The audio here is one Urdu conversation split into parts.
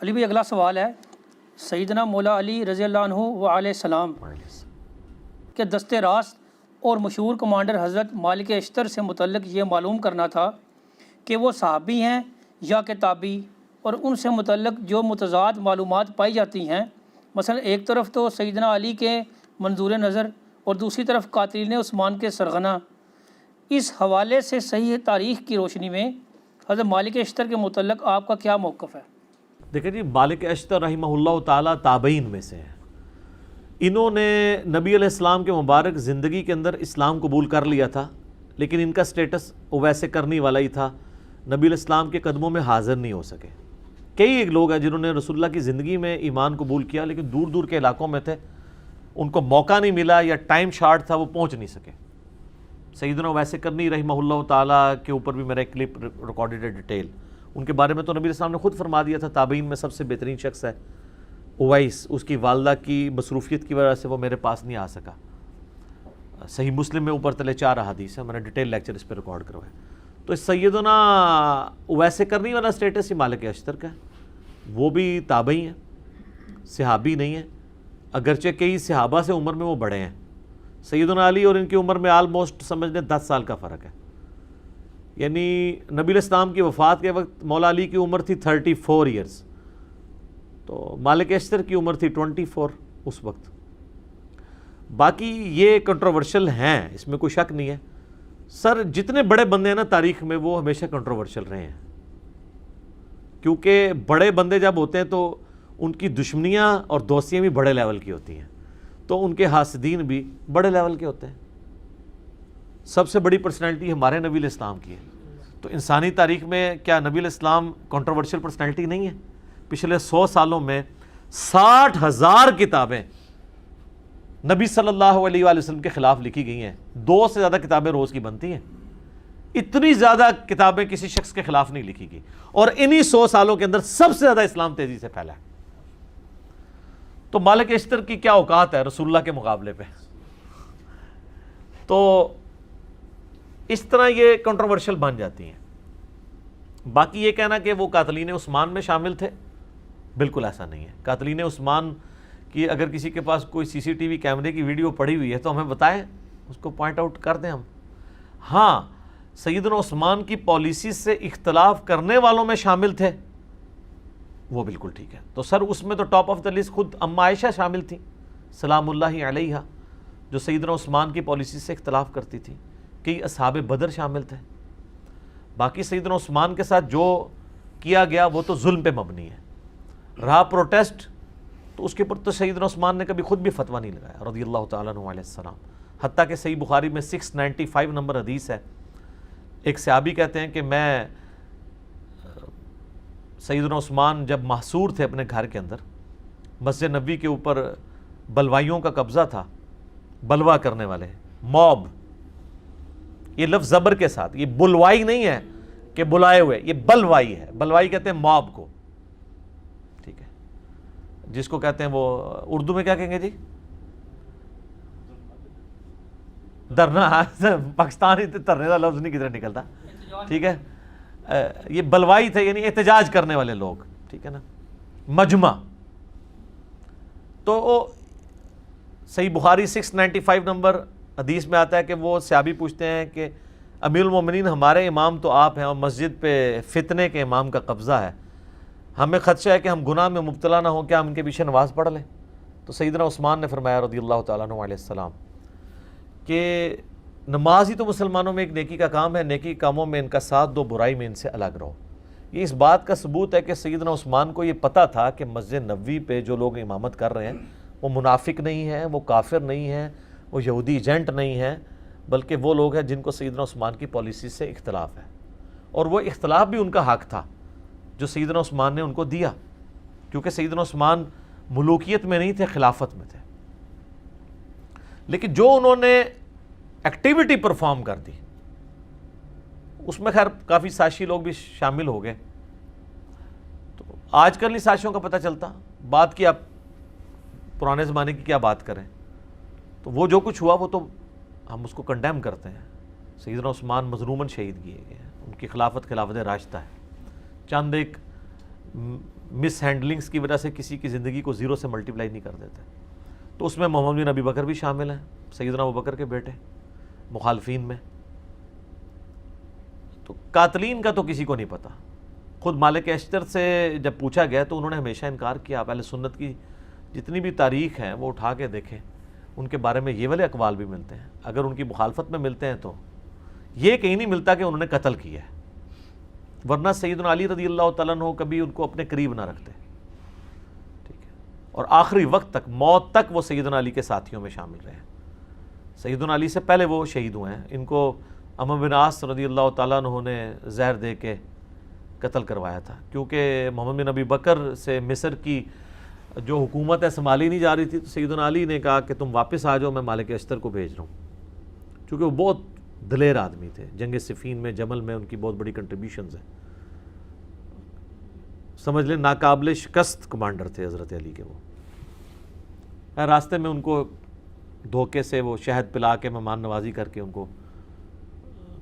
علی بھائی اگلا سوال ہے، سیدنا مولا علی رضی اللہ عنہ و علیہ السلام کے دست راست اور مشہور کمانڈر حضرت مالک اشتر سے متعلق یہ معلوم کرنا تھا کہ وہ صحابی ہیں یا کہ تابعی، اور ان سے متعلق جو متضاد معلومات پائی جاتی ہیں، مثلا ایک طرف تو سیدنا علی کے منظور نظر اور دوسری طرف قاتلین عثمان کے سرغنہ، اس حوالے سے صحیح تاریخ کی روشنی میں حضرت مالک اشتر کے متعلق آپ کا کیا موقف ہے؟ دیکھیں جی، مالک اشتر رحمہ اللہ تعالیٰ تابعین میں سے ہیں۔ انہوں نے نبی علیہ السلام کے مبارک زندگی کے اندر اسلام قبول کر لیا تھا، لیکن ان کا سٹیٹس اویس کرنی والا ہی تھا، نبی علیہ السلام کے قدموں میں حاضر نہیں ہو سکے۔ کئی ایک لوگ ہیں جنہوں نے رسول اللہ کی زندگی میں ایمان قبول کیا، لیکن دور دور کے علاقوں میں تھے، ان کو موقع نہیں ملا یا ٹائم شارٹ تھا، وہ پہنچ نہیں سکے۔ سیدنا اویس کرنی رحمہ اللہ تعالیٰ کے اوپر بھی میرا ایک کلپ ریکارڈڈ ہے ڈیٹیل، ان کے بارے میں تو نبی علیہ السلام نے خود فرما دیا تھا تابعین میں سب سے بہترین شخص ہے اویس، اس کی والدہ کی مصروفیت کی وجہ سے وہ میرے پاس نہیں آ سکا۔ صحیح مسلم میں اوپر تلے 4 احادیث ہیں، میں نے ڈیٹیل لیکچر اس پہ ریکارڈ کروایا۔ تو اس سیدنا اویس کرنی والا سٹیٹس ہی مالک اشتر کا ہے، وہ بھی تابعی ہیں، صحابی نہیں ہیں، اگرچہ کئی صحابہ سے عمر میں وہ بڑے ہیں۔ سیدنا علی اور ان کی عمر میں آلموسٹ سمجھ لیں 10 سال کا فرق ہے، یعنی نبی علیہ السلام کی وفات کے وقت مولا علی کی عمر تھی 34 ایئرز، تو مالک اشتر کی عمر تھی 24 اس وقت۔ باقی یہ کنٹروورشل ہیں، اس میں کوئی شک نہیں ہے۔ سر جتنے بڑے بندے ہیں نا تاریخ میں، وہ ہمیشہ کنٹروورشل رہے ہیں، کیونکہ بڑے بندے جب ہوتے ہیں تو ان کی دشمنیاں اور دوستیاں بھی بڑے لیول کی ہوتی ہیں، تو ان کے حاسدین بھی بڑے لیول کے ہوتے ہیں۔ سب سے بڑی پرسنالٹی ہمارے نبی علیہ السلام کی ہے، تو انسانی تاریخ میں کیا نبی علیہ السلام کنٹروورشل پرسنالٹی نہیں ہے؟ پچھلے 100 سالوں میں 60,000 کتابیں نبی صلی اللہ علیہ وآلہ وسلم کے خلاف لکھی گئی ہیں، 2 سے زیادہ کتابیں روز کی بنتی ہیں، اتنی زیادہ کتابیں کسی شخص کے خلاف نہیں لکھی گئی، اور انہی 100 سالوں کے اندر سب سے زیادہ اسلام تیزی سے پھیلا ہے۔ تو مالک اشتر کی کیا اوقات ہے رسول اللہ کے مقابلے پہ؟ تو اس طرح یہ کنٹروورشل بن جاتی ہیں۔ باقی یہ کہنا کہ وہ قاتلین عثمان میں شامل تھے، بالکل ایسا نہیں ہے۔ قاتلین عثمان کی اگر کسی کے پاس کوئی سی سی ٹی وی کیمرے کی ویڈیو پڑی ہوئی ہے تو ہمیں بتائیں، اس کو پوائنٹ آؤٹ کر دیں ہم۔ ہاں، سیدنا عثمان کی پالیسی سے اختلاف کرنے والوں میں شامل تھے، وہ بالکل ٹھیک ہے۔ تو سر اس میں تو ٹاپ آف دا لسٹ خود ام عائشہ شامل تھیں سلام اللہ علیہ، جو سیدنا عثمان کی پالیسی سے اختلاف کرتی تھی۔ کئی اصحاب بدر شامل تھے۔ باقی سیدنا عثمان کے ساتھ جو کیا گیا وہ تو ظلم پہ مبنی ہے۔ رہا پروٹیسٹ، تو اس کے اوپر تو سیدنا عثمان نے کبھی خود بھی فتویٰ نہیں لگایا رضی اللہ تعالیٰ عنہ علیہ السلام۔ حتیٰ کہ صحیح بخاری میں 695 نمبر حدیث ہے، ایک صحابی کہتے ہیں کہ میں سیدنا عثمان جب محصور تھے اپنے گھر کے اندر، مسجد نبوی کے اوپر بلوائیوں کا قبضہ تھا، بلوا کرنے والے، موب، یہ لفظ زبر کے ساتھ، یہ بلوائی نہیں ہے کہ بلائے ہوئے، یہ بلوائی ہے۔ بلوائی کہتے ہیں موب کو، ٹھیک ہے، جس کو کہتے ہیں وہ اردو میں کیا کہیں گے جی؟ درنا، پاکستانی ترنے کا لفظ نہیں کدھر نکلتا، ٹھیک ہے، یہ بلوائی تھے، یعنی احتجاج کرنے والے لوگ، ٹھیک ہے نا، مجمع۔ تو صحیح بخاری 695 نمبر حدیث میں آتا ہے کہ وہ صحابی پوچھتے ہیں کہ امیر المومنین ہمارے امام تو آپ ہیں، اور مسجد پہ فتنے کے امام کا قبضہ ہے، ہمیں خدشہ ہے کہ ہم گناہ میں مبتلا نہ ہوں، کیا ہم ان کے پیچھے نماز پڑھ لیں؟ تو سیدنا عثمان نے فرمایا رضی اللہ تعالیٰ عنہ علیہ السلام کہ نماز ہی تو مسلمانوں میں ایک نیکی کا کام ہے، نیکی کاموں میں ان کا ساتھ دو، برائی میں ان سے الگ رہو۔ یہ اس بات کا ثبوت ہے کہ سیدنا عثمان کو یہ پتہ تھا کہ مسجد نبوی پہ جو لوگ امامت کر رہے ہیں وہ منافق نہیں ہیں، وہ کافر نہیں ہیں، وہ یہودی ایجنٹ نہیں ہیں، بلکہ وہ لوگ ہیں جن کو سیدنا عثمان کی پالیسی سے اختلاف ہے، اور وہ اختلاف بھی ان کا حق تھا جو سیدنا عثمان نے ان کو دیا، کیونکہ سیدنا عثمان ملوکیت میں نہیں تھے، خلافت میں تھے۔ لیکن جو انہوں نے ایکٹیویٹی پرفارم کر دی، اس میں خیر کافی سازشی لوگ بھی شامل ہو گئے۔ تو آج کل نہیں سازشوں کا پتہ چلتا، بات کی آپ پرانے زمانے کی کیا بات کریں، تو وہ جو کچھ ہوا وہ تو ہم اس کو کنڈیم کرتے ہیں۔ سیدنا عثمان مظلوماً شہید کیے گئے ہیں، ان کی خلافت راشدہ ہے۔ چند ایک مس ہینڈلنگس کی وجہ سے کسی کی زندگی کو زیرو سے ملٹیپلائی نہیں کر دیتے. تو اس میں محمد بن ابی بکر بھی شامل ہیں, سیدنا ابو بکر کے بیٹے, مخالفین میں. تو قاتلین کا تو کسی کو نہیں پتہ. خود مالک اشتر سے جب پوچھا گیا تو انہوں نے ہمیشہ انکار کیا. آپ اہل سنت کی جتنی بھی تاریخ ہیں وہ اٹھا کے دیکھیں, ان کے بارے میں یہ والے اقوال بھی ملتے ہیں. اگر ان کی مخالفت میں ملتے ہیں تو یہ کہیں نہیں ملتا کہ انہوں نے قتل کیا ہے, ورنہ سیدنا علی رضی اللہ تعالیٰ عنہ کبھی ان کو اپنے قریب نہ رکھتے. ٹھیک ہے, اور آخری وقت تک, موت تک وہ سیدنا علی کے ساتھیوں میں شامل رہے. سیدنا علی سے پہلے وہ شہید ہوئے ہیں. ان کو عمرو بن عاص رضی اللہ تعالیٰ عنہ نے زہر دے کے قتل کروایا تھا, کیونکہ محمد بن ابی بکر سے مصر کی جو حکومت ہے سنبھالی نہیں جا رہی تھی. تو سیدنا علی نے کہا کہ تم واپس آ جاؤ, میں مالک اشتر کو بھیج رہا ہوں, کیونکہ وہ بہت دلیر آدمی تھے. جنگ صفین میں, جمل میں ان کی بہت بڑی کنٹریبیوشنز ہیں. سمجھ لیں ناقابل شکست کمانڈر تھے حضرت علی کے. وہ راستے میں ان کو دھوکے سے وہ شہد پلا کے مہمان نوازی کر کے ان کو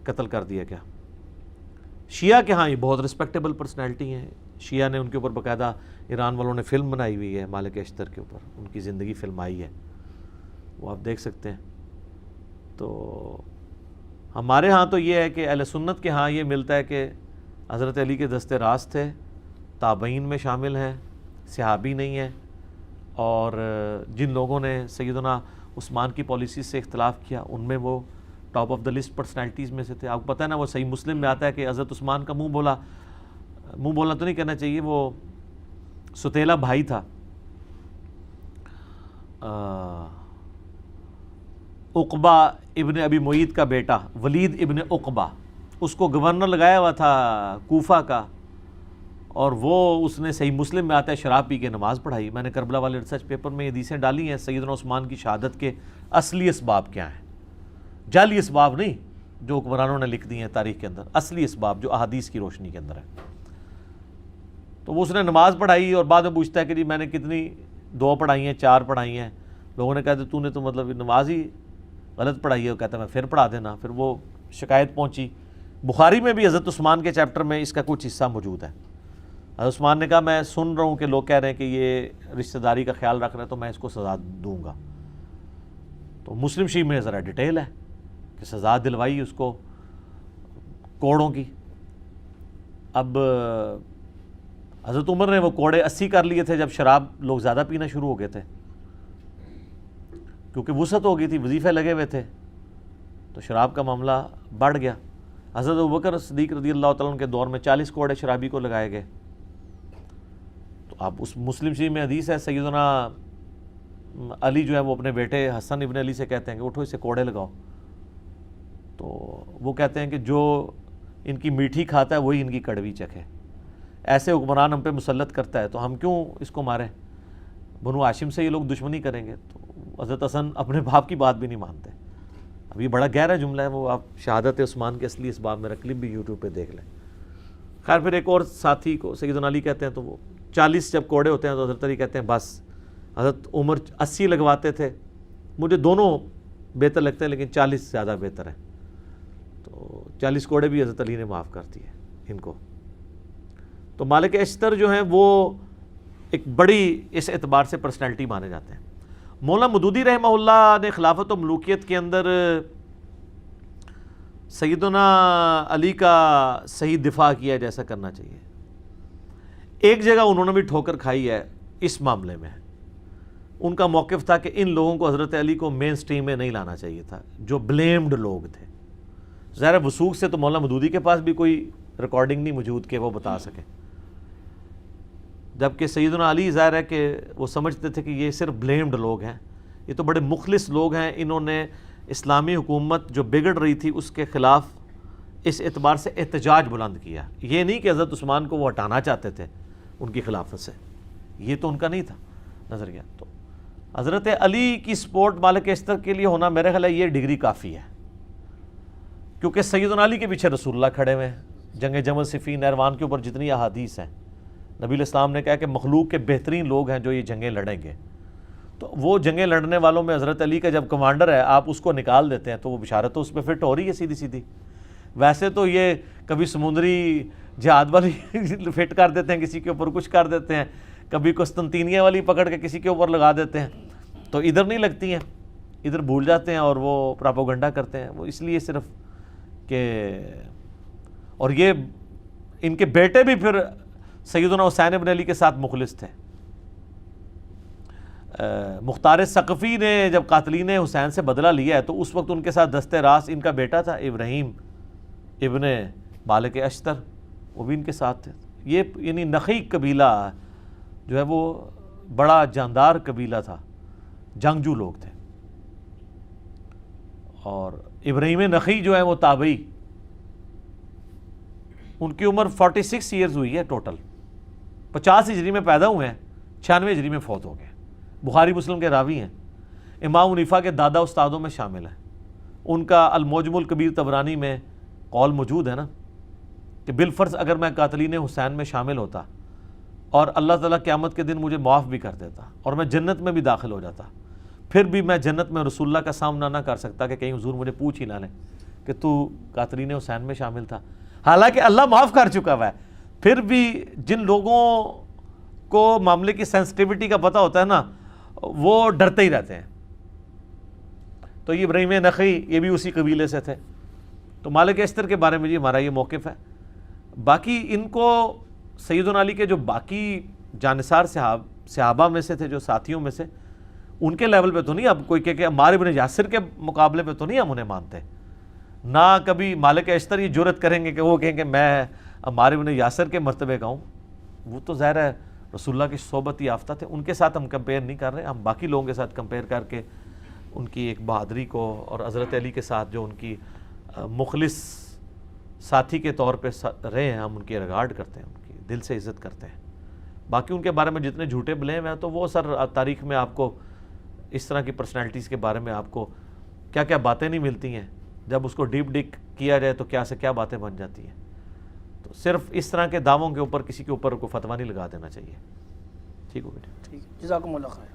قتل کر دیا گیا. شیعہ کے ہاں یہ بہت رسپیکٹیبل پرسنالٹی ہیں. شیعہ نے ان کے اوپر باقاعدہ, ایران والوں نے فلم بنائی ہوئی ہے مالک اشتر کے اوپر, ان کی زندگی فلم آئی ہے, وہ آپ دیکھ سکتے ہیں. تو ہمارے ہاں تو یہ ہے کہ اہل سنت کے ہاں یہ ملتا ہے کہ حضرت علی کے دست راست تھے, تابعین میں شامل ہیں, صحابی نہیں ہیں. اور جن لوگوں نے سیدنا عثمان کی پالیسیز سے اختلاف کیا ان میں وہ top of the list personalities میں سے تھے. آپ کو پتہ ہے نا, وہ صحیح مسلم میں آتا ہے کہ حضرت عثمان کا منہ بولا تو نہیں کہنا چاہیے, وہ ستیلا بھائی تھا عقبہ ابن ابی معیط کا بیٹا ولید ابن عقبہ, اس کو گورنر لگایا ہوا تھا کوفہ کا, اور وہ اس نے صحیح مسلم میں آتا ہے شراب پی کے نماز پڑھائی. میں نے کربلا والے ریسرچ پیپر میں یہ حدیثیں ڈالی ہیں. سیدنا عثمان کی شہادت کے اصلی اسباب کیا ہیں, جعلی اسباب نہیں جو حکمرانوں نے لکھ دی ہیں تاریخ کے اندر, اصلی اسباب جو احادیث کی روشنی کے اندر ہے. تو وہ اس نے نماز پڑھائی اور بعد میں پوچھتا ہے کہ جی میں نے کتنی, 2 پڑھائی ہیں 4 پڑھائی ہیں. لوگوں نے کہا تو نے تو مطلب نماز ہی غلط پڑھائی ہے. وہ کہتا ہے میں پھر پڑھا دینا. پھر وہ شکایت پہنچی. بخاری میں بھی حضرت عثمان کے چیپٹر میں اس کا کچھ حصہ موجود ہے. حضرت عثمان نے کہا میں سن رہا ہوں کہ لوگ کہہ رہے ہیں کہ یہ رشتہ داری کا خیال رکھ رہا ہے تو میں اس کو سزا دوں گا. تو مسلم شریف میں ذرا ڈیٹیل ہے کہ سزا دلوائی اس کو کوڑوں کی. اب حضرت عمر نے وہ کوڑے 80 کر لیے تھے جب شراب لوگ زیادہ پینا شروع ہو گئے تھے, کیونکہ وسعت ہو گئی تھی, وظیفے لگے ہوئے تھے, تو شراب کا معاملہ بڑھ گیا. حضرت ابوبکر صدیق رضی اللہ تعالیٰ عنہ کے دور میں 40 کوڑے شرابی کو لگائے گئے. تو اب اس مسلم شریف میں حدیث ہے, سیدنا علی جو ہے وہ اپنے بیٹے حسن ابن علی سے کہتے ہیں کہ اٹھو اسے کوڑے لگاؤ. تو وہ کہتے ہیں کہ جو ان کی میٹھی کھاتا ہے وہی ان کی کڑوی چکھے. ایسے حکمران ہم پہ مسلط کرتا ہے تو ہم کیوں اس کو ماریں. بنو ہاشم سے یہ لوگ دشمنی کریں گے. تو حضرت حسن اپنے باپ کی بات بھی نہیں مانتے. اب یہ بڑا گہرا جملہ ہے, وہ آپ شہادت عثمان کے اصلی اسباب میرا کلپ بھی یوٹیوب پہ دیکھ لیں. خیر پھر ایک اور ساتھی کو سیدنا علی کہتے ہیں, تو وہ 40 جب کوڑے ہوتے ہیں تو حضرت علی کہتے ہیں بس. حضرت عمر 80 لگواتے تھے, مجھے دونوں بہتر لگتے ہیں لیکن 40 زیادہ بہتر ہے. تو 40 کوڑے بھی حضرت علی نے معاف کر دیے ان کو. تو مالک اشتر جو ہیں وہ ایک بڑی اس اعتبار سے پرسنالٹی مانے جاتے ہیں. مولانا مودودی رحمہ اللہ نے خلافت و ملوکیت کے اندر سیدنا علی کا صحیح دفاع کیا جیسا کرنا چاہیے. ایک جگہ انہوں نے بھی ٹھوکر کھائی ہے اس معاملے میں. ان کا موقف تھا کہ ان لوگوں کو حضرت علی کو مین سٹریم میں نہیں لانا چاہیے تھا, جو بلیمڈ لوگ تھے. ظاہر وثوق سے تو مولانا مودودی کے پاس بھی کوئی ریکارڈنگ نہیں موجود کہ وہ بتا سکے, جبکہ سیدنا علی ظاہر ہے کہ وہ سمجھتے تھے کہ یہ صرف بلیمڈ لوگ ہیں, یہ تو بڑے مخلص لوگ ہیں. انہوں نے اسلامی حکومت جو بگڑ رہی تھی اس کے خلاف اس اعتبار سے احتجاج بلند کیا. یہ نہیں کہ حضرت عثمان کو وہ ہٹانا چاہتے تھے ان کی خلافت سے, یہ تو ان کا نہیں تھا نظریہ. تو حضرت علی کی سپورٹ مالک اشتر کے لیے ہونا میرے خیال ہے یہ ڈگری کافی ہے, کیونکہ سیدنا علی کے پیچھے رسول اللہ کھڑے ہوئے ہیں. جنگ جمل صفین نہروان کے اوپر جتنی احادیث ہیں, نبی علیہ السلام نے کہا کہ مخلوق کے بہترین لوگ ہیں جو یہ جنگیں لڑیں گے. تو وہ جنگیں لڑنے والوں میں حضرت علی کا جب کمانڈر ہے آپ اس کو نکال دیتے ہیں تو وہ بشارت تو اس پہ فٹ ہو رہی ہے سیدھی سیدھی. ویسے تو یہ کبھی سمندری جہاد والی فٹ کر دیتے ہیں کسی کے اوپر، کچھ کر دیتے ہیں، کبھی قسطنطینیہ والی پکڑ کے کسی کے اوپر لگا دیتے ہیں، تو ادھر نہیں لگتی ہیں، ادھر بھول جاتے ہیں اور وہ پراپوگنڈا کرتے ہیں، وہ اس لیے صرف کہ، اور یہ ان کے بیٹے بھی پھر سیدنا حسین ابن علی کے ساتھ مخلص تھے۔ مختار ثقفی نے جب قاتلین حسین سے بدلہ لیا ہے تو اس وقت ان کے ساتھ دست راست ان کا بیٹا تھا ابراہیم ابن مالک اشتر، وہ بھی ان کے ساتھ تھے۔ یہ یعنی نخی قبیلہ جو ہے وہ بڑا جاندار قبیلہ تھا، جنگجو لوگ تھے۔ اور ابراہیم نخی جو ہے وہ تابعی، ان کی عمر 46 ایئرز ہوئی ہے ٹوٹل، 50 ہجری میں پیدا ہوئے ہیں، 96 ہجری میں فوت ہو گئے، بخاری مسلم کے راوی ہیں، امام حنیفہ کے دادا استادوں میں شامل ہیں۔ ان کا المعجم الکبیر طبرانی میں قول موجود ہے نا کہ بالفرض اگر میں قاتلین حسین میں شامل ہوتا اور اللہ تعالیٰ قیامت کے دن مجھے معاف بھی کر دیتا اور میں جنت میں بھی داخل ہو جاتا، پھر بھی میں جنت میں رسول اللہ کا سامنا نہ کر سکتا کہ کہیں حضور مجھے پوچھ ہی نہ لیں کہ تو قاتلین حسین میں شامل تھا، حالانکہ اللہ معاف کر چکا ہوا ہے۔ پھر بھی جن لوگوں کو معاملے کی سینسٹیوٹی کا پتہ ہوتا ہے نا، وہ ڈرتے ہی رہتے ہیں۔ تو یہ ابراہیم نخعی یہ بھی اسی قبیلے سے تھے۔ تو مالک اشتر کے بارے میں جی ہمارا یہ موقف ہے۔ باقی ان کو سیدنا علی کے جو باقی جانثار صحابہ میں سے تھے، جو ساتھیوں میں سے، ان کے لیول پہ تو نہیں اب کوئی کہ عمار ابن یاسر کے مقابلے پہ تو نہیں ہم انہیں مانتے، نہ کبھی مالک اشتر یہ جرت کریں گے کہ وہ کہیں کہ میں عمار ابن یاسر کے مرتبے کا ہوں۔ وہ تو ظاہر ہے رسول اللہ کی صحبت یافتہ تھے، ان کے ساتھ ہم کمپیئر نہیں کر رہے، ہم باقی لوگوں کے ساتھ کمپیئر کر کے ان کی ایک بہادری کو اور حضرت علی کے ساتھ جو ان کی مخلص ساتھی کے طور پہ رہے ہیں، ہم ان کی ریگارڈ کرتے ہیں، ان کی دل سے عزت کرتے ہیں۔ باقی ان کے بارے میں جتنے جھوٹے بلیم ہیں تو وہ سر تاریخ میں آپ کو اس طرح کی پرسنالٹیز کے بارے میں آپ کو کیا کیا باتیں نہیں ملتی ہیں، جب اس کو ڈیپ ڈک کیا جائے تو کیا سے کیا باتیں بن جاتی ہیں۔ تو صرف اس طرح کے دعووں کے اوپر کسی کے اوپر کوئی فتویٰ نہیں لگا دینا چاہیے۔ ٹھیک ہو بیٹے؟ ٹھیک، جزاکم اللہ خیر۔